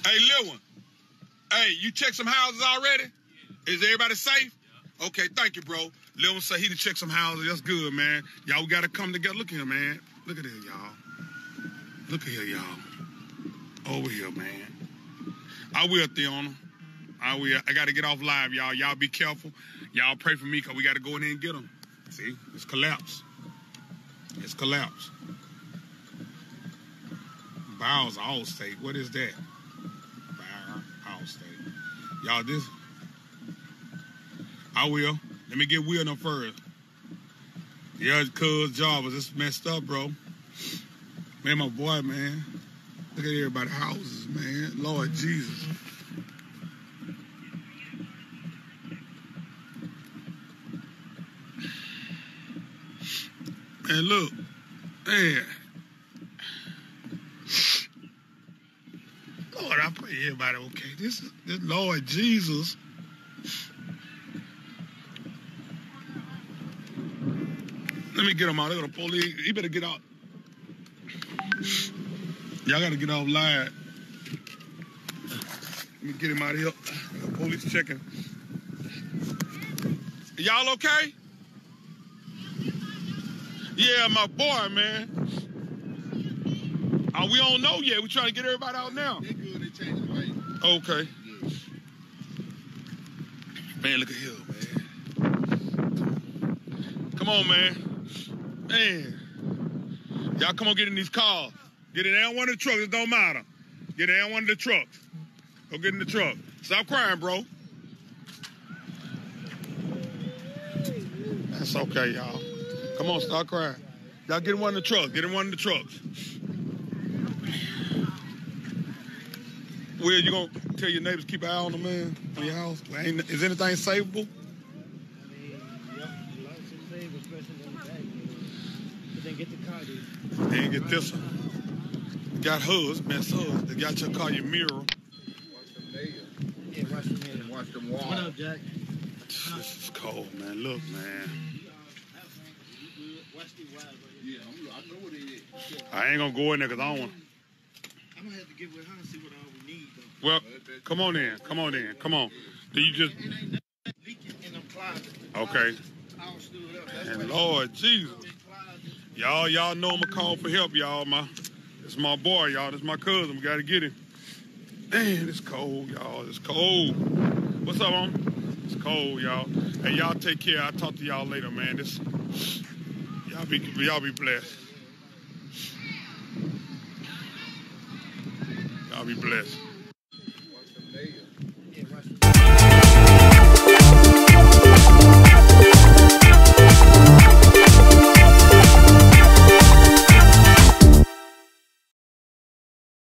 Hey, Lil one. Hey, you checked some houses already? Yeah. Is everybody safe? Yeah. Okay, thank you, bro. Lil one said he done checked some houses. That's good, man. Y'all got to come together. Look at here, man. Look at this, y'all. Look at here, y'all. Over here, man. I will, Theona. I will. I got to get off live, y'all. Y'all be careful. Y'all pray for me because we got to go in there and get them. See? It's collapsed. It's collapsed. Bowers Allstate. What is that? Bowers Allstate. Y'all, this. I will. Let me get Will no first. Yeah, cuz Jarvis, it's messed up, bro. Man, my boy, man. Look at everybody's houses, man. Lord Jesus. And look, man. Lord, I pray everybody okay. This Lord Jesus. Let me get him out. Look at the police. He better get out. Y'all got to get off live. Let me get him out of here. The police checking. Y'all okay? Yeah, my boy, man. We don't know yet. We're trying to get everybody out now. They're good. They changing the way. Okay. Yeah. Man, look at here, man. Come on, man. Man. Y'all come on, get in these cars. Get in there one of the trucks. It don't matter. Get in there one of the trucks. Go get in the truck. Stop crying, bro. That's okay, y'all. Come on, stop crying. Y'all get in one of the trucks. Get in one of the trucks. Will, you gonna tell your neighbors keep an eye on the man on your house? Is anything savable? I mean, yeah, a lot of shit saved, especially on the back. But then get the car, dude. They didn't get this one. They got hers, mess hers. They got your car, your mirror. Watch them nails. Yeah, watch them nails. Watch them walls. What up, Jack? This is cold, man. Look, man. Yeah, I know what it is. I ain't gonna go in there because I don't want. I'm gonna have to get with her and see what all we need, though. Well, come on in. Come on in. Come on. Do you just? It ain't nothing leaking in the closet. Okay. All stood up. That's And Lord Jesus, y'all know I'm gonna call for help, y'all. It's my boy, y'all. This my cousin. We gotta get him. Man, it's cold, y'all. It's cold. What's up, man? It's cold, y'all. Hey, y'all take care. I'll talk to y'all later, man. Y'all be blessed. Y'all be blessed.